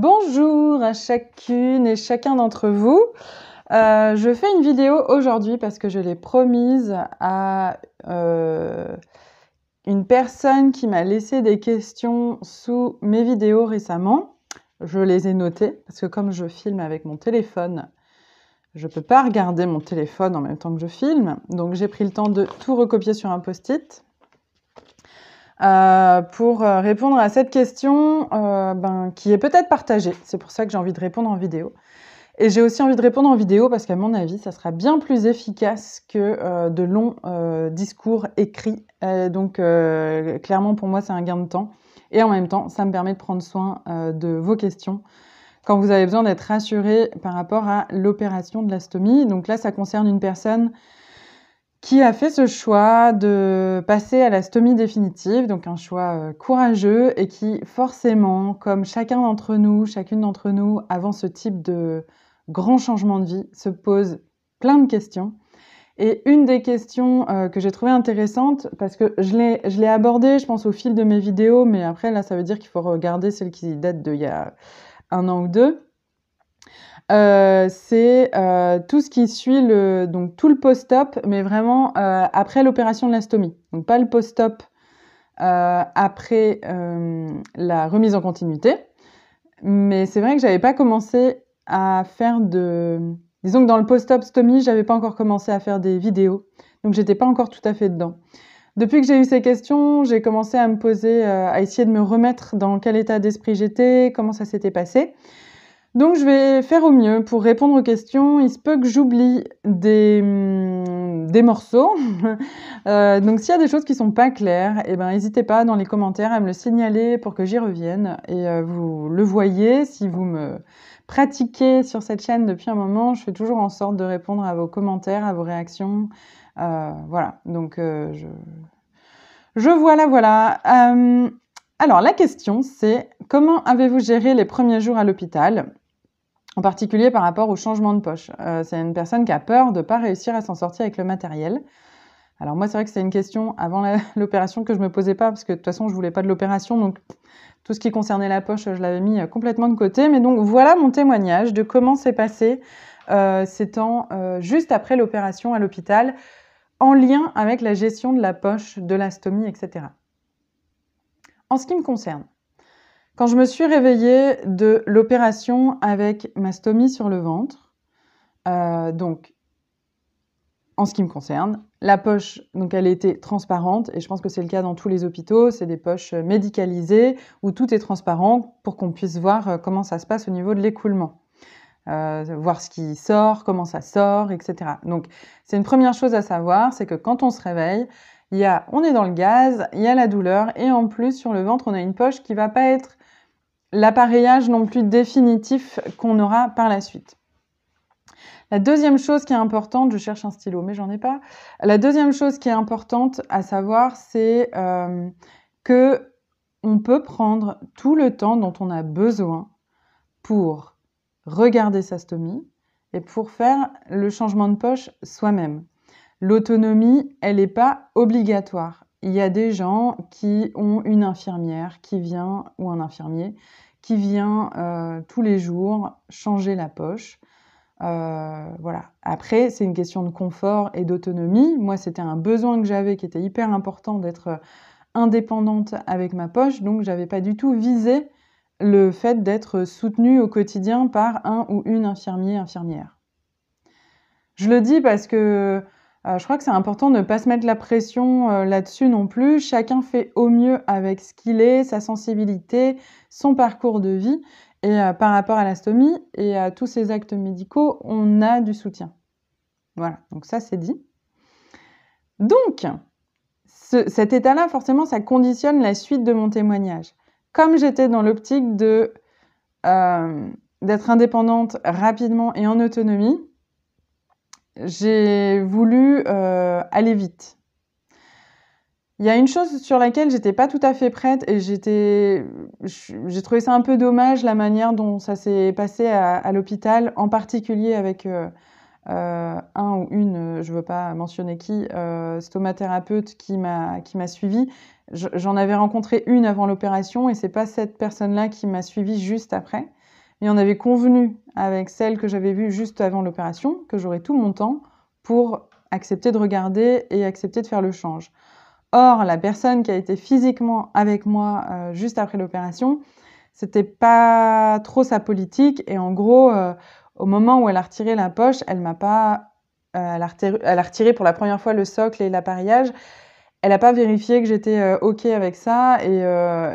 Bonjour à chacune et chacun d'entre vous. Je fais une vidéo aujourd'hui parce que je l'ai promise à une personne qui m'a laissé des questions sous mes vidéos récemment. Je les ai notées parce que comme je filme avec mon téléphone, je ne peux pas regarder mon téléphone en même temps que je filme. Donc j'ai pris le temps de tout recopier sur un post-it. Pour répondre à cette question qui est peut-être partagée. C'est pour ça que j'ai envie de répondre en vidéo. Et j'ai aussi envie de répondre en vidéo parce qu'à mon avis, ça sera bien plus efficace que de longs discours écrits. Donc clairement, pour moi, c'est un gain de temps. Et en même temps, ça me permet de prendre soin de vos questions quand vous avez besoin d'être rassuré par rapport à l'opération de la stomie. Donc là, ça concerne une personne qui a fait ce choix de passer à la stomie définitive, donc un choix courageux et qui forcément, comme chacun d'entre nous, chacune d'entre nous, avant ce type de grand changement de vie, se pose plein de questions. Et une des questions que j'ai trouvée intéressante, parce que je l'ai abordée, je pense, au fil de mes vidéos, mais après, là, ça veut dire qu'il faut regarder celle qui date d'il y a 1 an ou 2. C'est tout ce qui suit donc tout le post-op, mais vraiment après l'opération de la stomie. Donc pas le post-op après la remise en continuité. Mais c'est vrai que j'avais pas commencé à faire disons que dans le post-op stomie, j'avais pas encore commencé à faire des vidéos. Donc j'étais pas encore tout à fait dedans. Depuis que j'ai eu ces questions, j'ai commencé à me poser, à essayer de me remettre dans quel état d'esprit j'étais, comment ça s'était passé. Donc je vais faire au mieux pour répondre aux questions. Il se peut que j'oublie des morceaux. Donc s'il y a des choses qui sont pas claires, n'hésitez pas dans les commentaires à me le signaler pour que j'y revienne. Et vous le voyez, si vous me pratiquez sur cette chaîne depuis un moment, je fais toujours en sorte de répondre à vos commentaires, à vos réactions. Voilà, donc voilà. Alors la question c'est, comment avez-vous géré les premiers jours à l'hôpital ? En particulier par rapport au changement de poche. C'est une personne qui a peur de ne pas réussir à s'en sortir avec le matériel. Alors moi, c'est vrai que c'est une question avant l'opération que je ne me posais pas, parce que de toute façon, je ne voulais pas de l'opération, donc tout ce qui concernait la poche, je l'avais mis complètement de côté. Mais donc voilà mon témoignage de comment s'est passé ces temps juste après l'opération à l'hôpital, en lien avec la gestion de la poche, de la stomie, etc. En ce qui me concerne, quand je me suis réveillée de l'opération avec ma stomie sur le ventre, donc en ce qui me concerne, la poche, donc elle était transparente, et je pense que c'est le cas dans tous les hôpitaux, c'est des poches médicalisées où tout est transparent pour qu'on puisse voir comment ça se passe au niveau de l'écoulement. Voir ce qui sort, comment ça sort, etc. Donc c'est une première chose à savoir, c'est que quand on se réveille, on est dans le gaz, il y a la douleur, et en plus sur le ventre, on a une poche qui va pas être l'appareillage non plus définitif qu'on aura par la suite. La deuxième chose qui est importante, je cherche un stylo mais j'en ai pas. La deuxième chose qui est importante à savoir, c'est que on peut prendre tout le temps dont on a besoin pour regarder sa stomie et pour faire le changement de poche soi-même. L'autonomie, elle n'est pas obligatoire. Il y a des gens qui ont une infirmière qui vient, ou un infirmier, qui vient tous les jours changer la poche. Voilà. Après, c'est une question de confort et d'autonomie. Moi, c'était un besoin que j'avais qui était hyper important d'être indépendante avec ma poche, donc j'avais pas du tout visé le fait d'être soutenue au quotidien par un ou une infirmière. Je le dis parce que je crois que c'est important de ne pas se mettre la pression là-dessus non plus. Chacun fait au mieux avec ce qu'il est, sa sensibilité, son parcours de vie. Et par rapport à la stomie et à tous ces actes médicaux, on a du soutien. Voilà, donc ça c'est dit. Donc, cet état-là, forcément, ça conditionne la suite de mon témoignage. Comme j'étais dans l'optique d'être indépendante rapidement et en autonomie, j'ai voulu aller vite. Il y a une chose sur laquelle j'étais pas tout à fait prête et j'ai trouvé ça un peu dommage la manière dont ça s'est passé à l'hôpital, en particulier avec un ou une, je veux pas mentionner qui, stomathérapeute qui m'a suivie. J'en avais rencontré une avant l'opération et c'est pas cette personne-là qui m'a suivie juste après. et on avait convenu avec celle que j'avais vue juste avant l'opération que j'aurais tout mon temps pour accepter de regarder et accepter de faire le change. Or, la personne qui a été physiquement avec moi juste après l'opération, c'était pas trop sa politique, et en gros, au moment où elle a retiré la poche, elle m'a pas, elle a retiré pour la première fois le socle et l'appareillage. Elle n'a pas vérifié que j'étais OK avec ça, et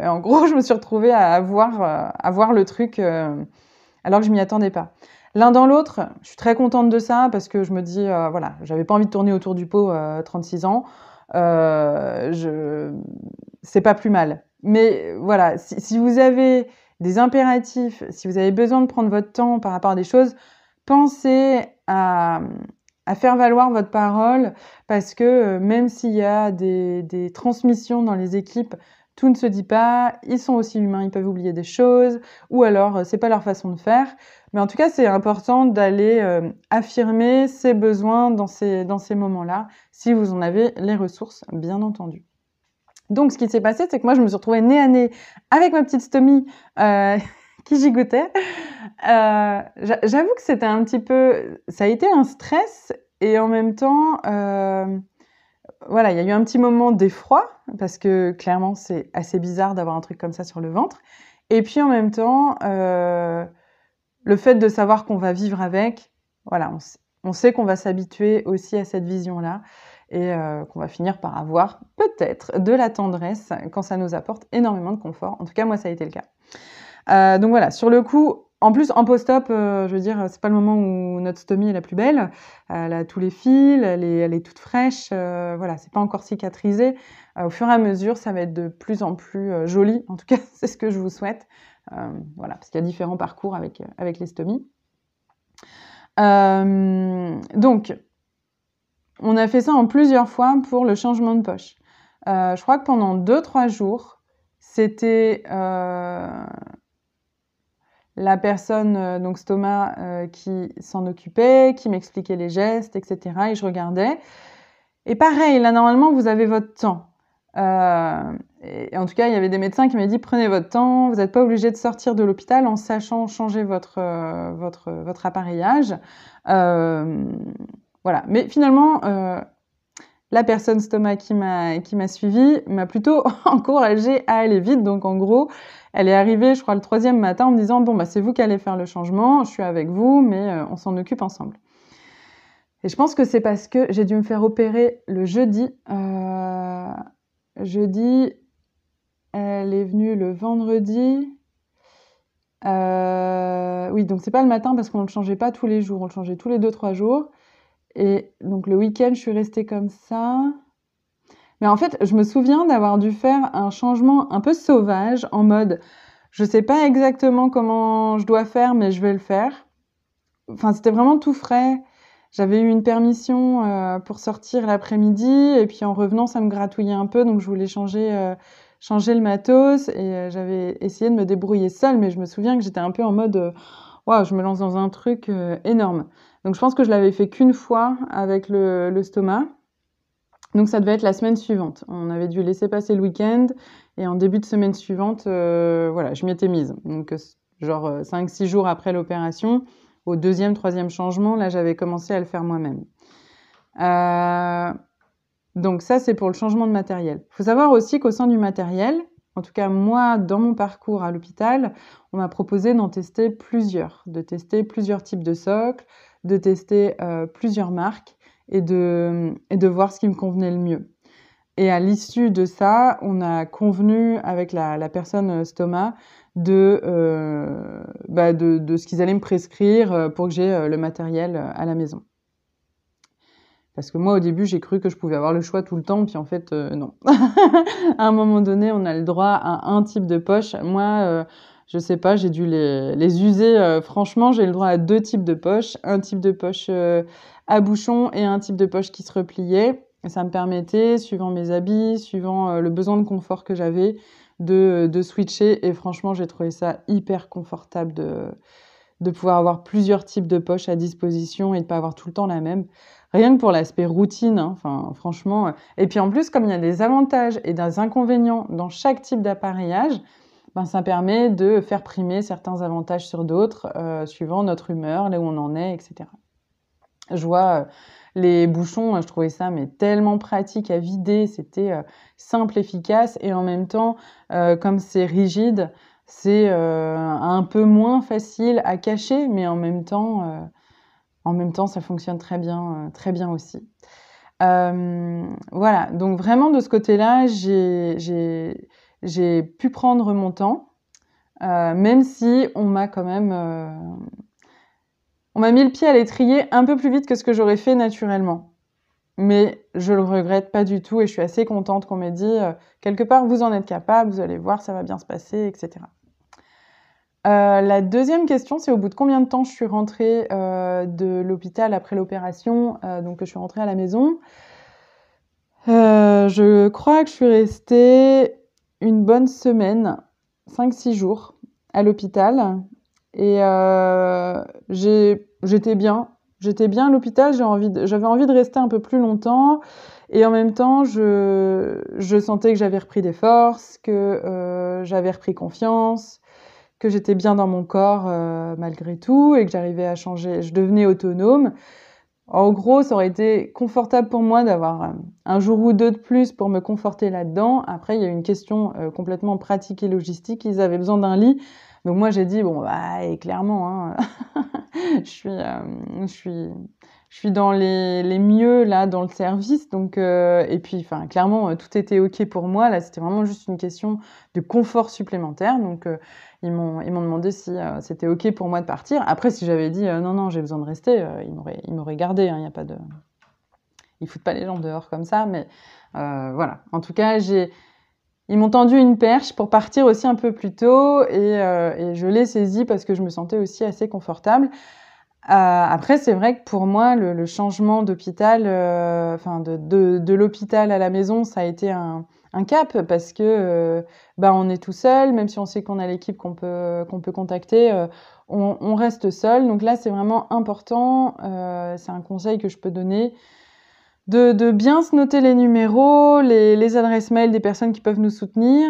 en gros, je me suis retrouvée à voir le truc alors que je m'y attendais pas. L'un dans l'autre, je suis très contente de ça parce que je me dis, voilà, j'avais pas envie de tourner autour du pot, 36 ans. C'est pas plus mal. Mais voilà, si vous avez des impératifs, si vous avez besoin de prendre votre temps par rapport à des choses, pensez à faire valoir votre parole, parce que même s'il y a des transmissions dans les équipes, tout ne se dit pas, ils sont aussi humains, ils peuvent oublier des choses, ou alors c'est pas leur façon de faire. Mais en tout cas, c'est important d'aller affirmer ses besoins dans ces moments-là, si vous en avez les ressources, bien entendu. Donc, ce qui s'est passé, c'est que moi, je me suis retrouvée nez à nez avec ma petite stomie qui gigotait. J'avoue que c'était un petit peu... Ça a été un stress, et en même temps, voilà, il y a eu un petit moment d'effroi, parce que clairement, c'est assez bizarre d'avoir un truc comme ça sur le ventre. Et puis, en même temps, le fait de savoir qu'on va vivre avec, voilà, on sait qu'on va s'habituer aussi à cette vision-là, et qu'on va finir par avoir peut-être de la tendresse quand ça nous apporte énormément de confort. En tout cas, moi, ça a été le cas. Donc voilà, sur le coup, en plus, en post-op, je veux dire, c'est pas le moment où notre stomie est la plus belle. Elle a tous les fils, elle est toute fraîche. Voilà, c'est pas encore cicatrisé. Au fur et à mesure, ça va être de plus en plus joli. En tout cas, c'est ce que je vous souhaite. Voilà, parce qu'il y a différents parcours avec les stomies. Donc, on a fait ça en plusieurs fois pour le changement de poche. Je crois que pendant 2-3 jours, c'était la personne, donc stoma, qui s'en occupait, qui m'expliquait les gestes, etc. Et je regardais. Et pareil, là, normalement, vous avez votre temps. Et en tout cas, il y avait des médecins qui m'avaient dit « Prenez votre temps, vous n'êtes pas obligé de sortir de l'hôpital en sachant changer votre appareillage. » Voilà. Mais finalement, la personne stoma qui m'a suivie m'a plutôt encouragée à aller vite. Donc en gros, elle est arrivée, je crois, le 3e matin en me disant « Bon, bah, c'est vous qui allez faire le changement, je suis avec vous, mais on s'en occupe ensemble. » Et je pense que c'est parce que j'ai dû me faire opérer le jeudi. Jeudi, elle est venue le vendredi. Oui, donc c'est pas le matin parce qu'on le changeait pas tous les jours, on le changeait tous les 2-3 jours. Et donc le week-end, je suis restée comme ça. Mais en fait, je me souviens d'avoir dû faire un changement un peu sauvage, en mode, je sais pas exactement comment je dois faire, mais je vais le faire. Enfin, c'était vraiment tout frais. J'avais eu une permission pour sortir l'après-midi, et puis en revenant, ça me gratouillait un peu, donc je voulais changer le matos, et j'avais essayé de me débrouiller seule, mais je me souviens que j'étais un peu en mode waouh, je me lance dans un truc énorme. Donc je pense que je l'avais fait qu'une fois avec le stoma. Donc ça devait être la semaine suivante. On avait dû laisser passer le week-end, et en début de semaine suivante, voilà, je m'y étais mise. Donc genre 5-6 jours après l'opération, au 2e, 3e changement, là j'avais commencé à le faire moi-même. Donc ça, c'est pour le changement de matériel. Il faut savoir aussi qu'au sein du matériel, en tout cas moi, dans mon parcours à l'hôpital, on m'a proposé d'en tester plusieurs, de tester plusieurs types de socles, de tester plusieurs marques, et de voir ce qui me convenait le mieux. Et à l'issue de ça, on a convenu avec la personne stoma de ce qu'ils allaient me prescrire pour que j'ai le matériel à la maison. Parce que moi, au début, j'ai cru que je pouvais avoir le choix tout le temps, puis en fait, non. À un moment donné, on a le droit à un type de poche. Moi, je sais pas, j'ai dû les user. Franchement, j'ai le droit à 2 types de poches. Un type de poche à bouchon et un type de poche qui se repliait. Et ça me permettait, suivant mes habits, suivant le besoin de confort que j'avais, de switcher. Et franchement, j'ai trouvé ça hyper confortable de pouvoir avoir plusieurs types de poches à disposition et de pas avoir tout le temps la même. Rien que pour l'aspect routine, hein, enfin, franchement. Et puis en plus, comme il y a des avantages et des inconvénients dans chaque type d'appareillage, ben, ça permet de faire primer certains avantages sur d'autres, suivant notre humeur, là où on en est, etc. Je vois les bouchons, je trouvais ça mais tellement pratique à vider, c'était simple, efficace, et en même temps, comme c'est rigide, c'est un peu moins facile à cacher, mais en même temps, ça fonctionne très bien aussi. Voilà, donc vraiment de ce côté-là, j'ai pu prendre mon temps, même si on m'a quand même on m'a mis le pied à l'étrier un peu plus vite que ce que j'aurais fait naturellement. Mais je le regrette pas du tout et je suis assez contente qu'on m'ait dit quelque part vous en êtes capable, vous allez voir, ça va bien se passer, etc. La deuxième question, c'est au bout de combien de temps je suis rentrée de l'hôpital après l'opération, donc que je suis rentrée à la maison. Je crois que je suis restée une bonne semaine, 5-6 jours à l'hôpital. Et j'étais bien. J'étais bien à l'hôpital, j'avais envie de rester un peu plus longtemps. Et en même temps, je sentais que j'avais repris des forces, que j'avais repris confiance, que j'étais bien dans mon corps malgré tout, et que j'arrivais à changer. Je devenais autonome. En gros, ça aurait été confortable pour moi d'avoir un jour ou deux de plus pour me conforter là-dedans. Après, il y a une question complètement pratique et logistique. Ils avaient besoin d'un lit. Donc moi, j'ai dit, bon, bah, et clairement, hein, je suis dans les mieux là dans le service. Donc, et puis, enfin, clairement, tout était OK pour moi. Là, c'était vraiment juste une question de confort supplémentaire. Donc, ils m'ont demandé si c'était OK pour moi de partir. Après, si j'avais dit non, non, j'ai besoin de rester, ils m'auraient gardé. Hein, y a pas de... Ils foutent pas les gens dehors comme ça. Mais voilà. En tout cas, ils m'ont tendu une perche pour partir aussi un peu plus tôt. Et je l'ai saisie parce que je me sentais aussi assez confortable. Après, c'est vrai que pour moi, le changement d'hôpital, enfin de l'hôpital à la maison, ça a été un cap parce que bah, on est tout seul, même si on sait qu'on a l'équipe qu'on peut contacter, on reste seul. Donc là, c'est vraiment important. C'est un conseil que je peux donner. De bien se noter les numéros, les adresses mail des personnes qui peuvent nous soutenir.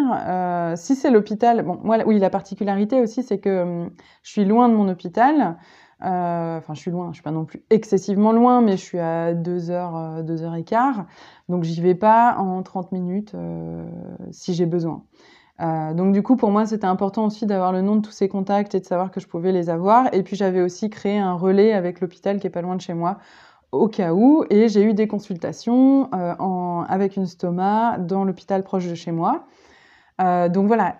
Si c'est l'hôpital, bon, moi, oui, la particularité aussi, c'est que je suis loin de mon hôpital. Enfin, je suis loin, je suis pas non plus excessivement loin, mais je suis à 2 heures, 2 heures et quart. Donc, j'y vais pas en 30 minutes si j'ai besoin. Donc, du coup, pour moi, c'était important aussi d'avoir le nom de tous ces contacts et de savoir que je pouvais les avoir. Et puis, j'avais aussi créé un relais avec l'hôpital qui est pas loin de chez moi, au cas où. Et j'ai eu des consultations avec une stoma dans l'hôpital proche de chez moi. Donc, voilà.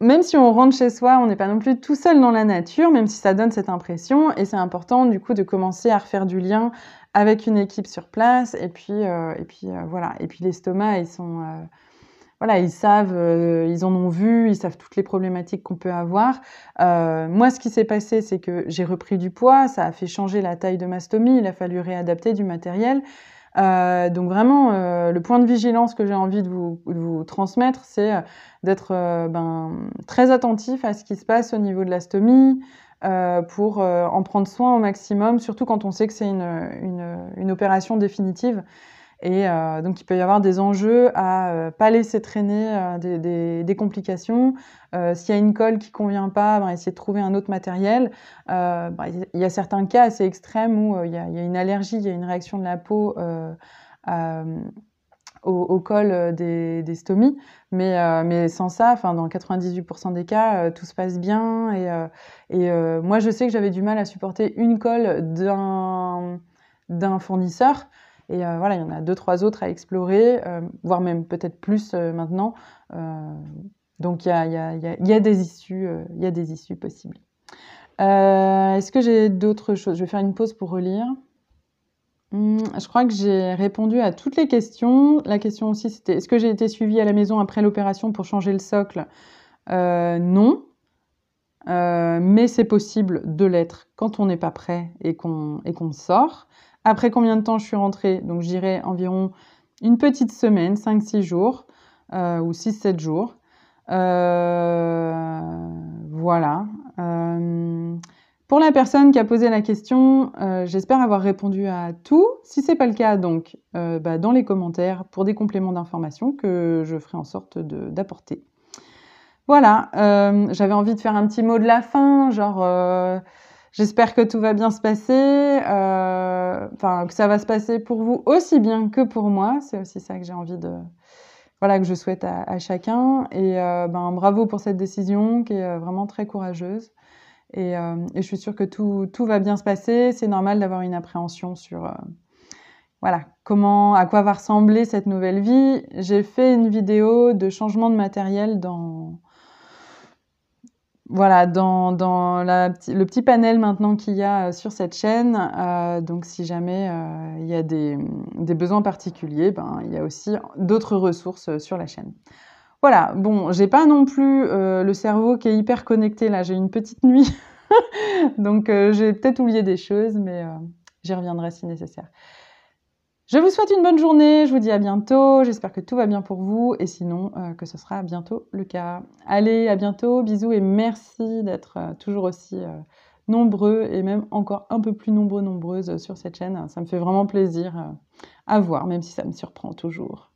Même si on rentre chez soi, on n'est pas non plus tout seul dans la nature, même si ça donne cette impression. Et c'est important, du coup, de commencer à refaire du lien avec une équipe sur place. Et puis voilà. Et puis les stomas, ils sont... voilà, ils savent, ils en ont vu, ils savent toutes les problématiques qu'on peut avoir. Moi, ce qui s'est passé, c'est que j'ai repris du poids. Ça a fait changer la taille de ma stomie. Il a fallu réadapter du matériel. Donc vraiment, le point de vigilance que j'ai envie de vous transmettre, c'est d'être très attentif à ce qui se passe au niveau de la stomie, pour en prendre soin au maximum, surtout quand on sait que c'est une opération définitive. Et donc, il peut y avoir des enjeux à pas laisser traîner des complications. S'il y a une colle qui convient pas, essayer de trouver un autre matériel. Il y a certains cas assez extrêmes où il y a une allergie, il y a une réaction de la peau au col des stomies. Mais sans ça, dans 98% des cas, tout se passe bien. Et moi, je sais que j'avais du mal à supporter une colle d'un fournisseur. Et voilà, il y en a 2-3 autres à explorer, voire même peut-être plus maintenant. Donc il y a des issues possibles. Est-ce que j'ai d'autres choses? Je vais faire une pause pour relire. Je crois que j'ai répondu à toutes les questions. La question aussi, c'était est-ce que j'ai été suivie à la maison après l'opération pour changer le socle? Non. Mais c'est possible de l'être quand on n'est pas prêt et qu'on sort. Après combien de temps je suis rentrée? Donc je dirais environ une petite semaine, 5-6 jours, ou 6-7 jours. Voilà. Pour la personne qui a posé la question, j'espère avoir répondu à tout. Si c'est pas le cas, donc dans les commentaires pour des compléments d'information que je ferai en sorte d'apporter. Voilà, j'avais envie de faire un petit mot de la fin, genre, j'espère que tout va bien se passer, enfin, que ça va se passer pour vous aussi bien que pour moi. C'est aussi ça que j'ai envie de voilà, que je souhaite à chacun et bravo pour cette décision qui est, vraiment très courageuse et je suis sûre que tout va bien se passer. C'est normal d'avoir une appréhension sur, voilà, à quoi va ressembler cette nouvelle vie. J'ai fait une vidéo de changement de matériel dans le petit panel maintenant qu'il y a sur cette chaîne. Donc si jamais il y a des besoins particuliers, il y a aussi d'autres ressources sur la chaîne. Voilà, bon, j'ai pas non plus le cerveau qui est hyper connecté là, j'ai une petite nuit, donc j'ai peut-être oublié des choses, mais j'y reviendrai si nécessaire. Je vous souhaite une bonne journée, je vous dis à bientôt, j'espère que tout va bien pour vous et sinon que ce sera bientôt le cas. Allez, à bientôt, bisous et merci d'être toujours aussi nombreux et même encore un peu plus nombreuses sur cette chaîne. Ça me fait vraiment plaisir à voir, même si ça me surprend toujours.